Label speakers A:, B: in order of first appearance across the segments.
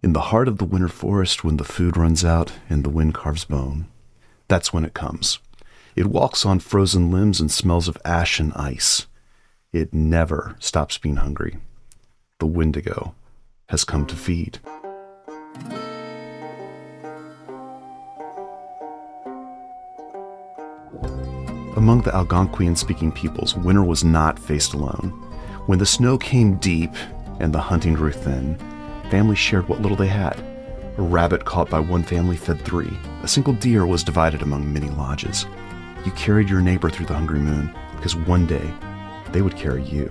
A: In the heart of the winter forest, when the food runs out and the wind carves bone, that's when it comes. It walks on frozen limbs and smells of ash and ice. It never stops being hungry. The Wendigo has come to feed. Among the Algonquian-speaking peoples, winter was not faced alone. When the snow came deep and the hunting grew thin, families shared what little they had. A rabbit caught by one family fed 3. A single deer was divided among many lodges. You carried your neighbor through the hungry moon because one day they would carry you.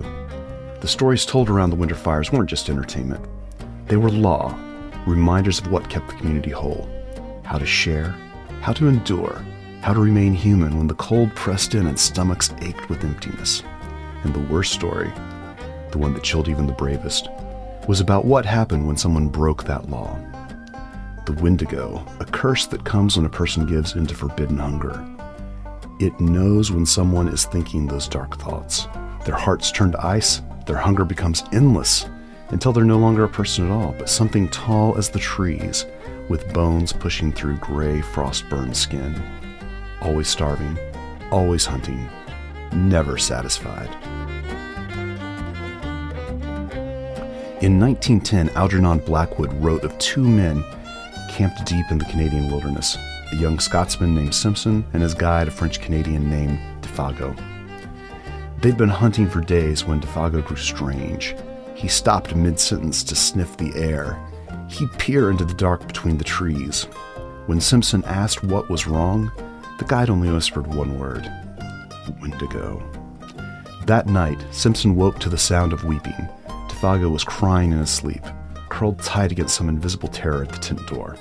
A: The stories told around the winter fires weren't just entertainment. They were law, reminders of what kept the community whole. How to share, how to endure, how to remain human when the cold pressed in and stomachs ached with emptiness. And the worst story, the one that chilled even the bravest, was about what happened when someone broke that law. The Wendigo, a curse that comes when a person gives into forbidden hunger. It knows when someone is thinking those dark thoughts. Their hearts turn to ice, their hunger becomes endless, until they're no longer a person at all, but something tall as the trees, with bones pushing through gray, frost-burned skin. Always starving, always hunting, never satisfied. In 1910, Algernon Blackwood wrote of 2 men camped deep in the Canadian wilderness, a young Scotsman named Simpson and his guide, a French-Canadian named Defago. They'd been hunting for days when Defago grew strange. He stopped mid-sentence to sniff the air. He'd peer into the dark between the trees. When Simpson asked what was wrong, the guide only whispered one word: Wendigo. That night, Simpson woke to the sound of weeping. Defago was crying in his sleep, curled tight against some invisible terror at the tent door.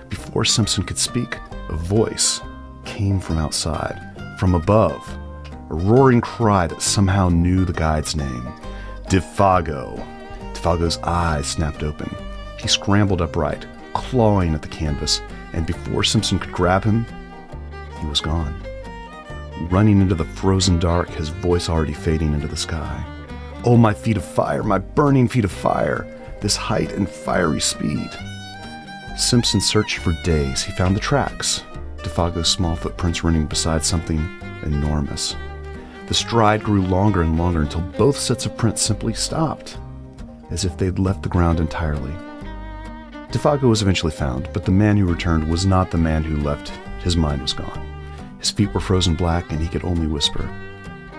A: Before Simpson could speak, a voice came from outside, from above, a roaring cry that somehow knew the guide's name. Defago. Defago's eyes snapped open. He scrambled upright, clawing at the canvas, and before Simpson could grab him, he was gone. Running into the frozen dark, his voice already fading into the sky. Oh, my feet of fire, my burning feet of fire, this height and fiery speed. Simpson searched for days. He found the tracks, Defago's small footprints running beside something enormous. The stride grew longer and longer until both sets of prints simply stopped, as if they'd left the ground entirely. Defago was eventually found, but the man who returned was not the man who left. His mind was gone. His feet were frozen black, and he could only whisper,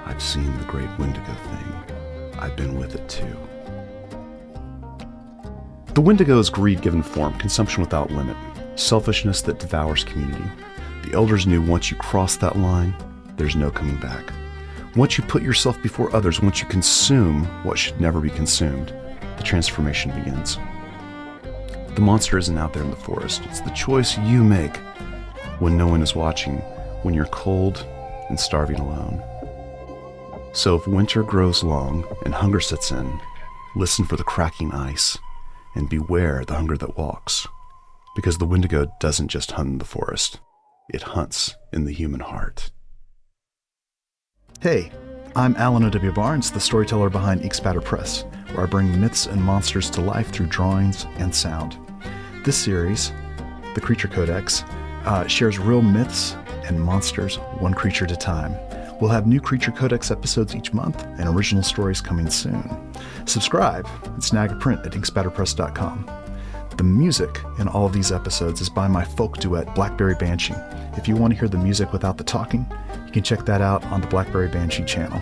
A: "I've seen the great Wendigo thing. I've been with it too." The Wendigo is greed given form, consumption without limit, selfishness that devours community. The elders knew once you cross that line, there's no coming back. Once you put yourself before others, once you consume what should never be consumed, the transformation begins. The monster isn't out there in the forest. It's the choice you make when no one is watching, when you're cold and starving alone. So if winter grows long and hunger sets in, listen for the cracking ice and beware the hunger that walks. Because the Wendigo doesn't just hunt in the forest. It hunts in the human heart. Hey, I'm Alan O.W. Barnes, the storyteller behind InkSpatter Press, where I bring myths and monsters to life through drawings and sound. This series, the Creature Codex, shares real myths and monsters one creature at a time. We'll have new Creature Codex episodes each month and original stories coming soon. Subscribe and snag a print at inkspatterpress.com. The music in all of these episodes is by my folk duet, Blackberry Banshee. If you want to hear the music without the talking, you can check that out on the Blackberry Banshee channel.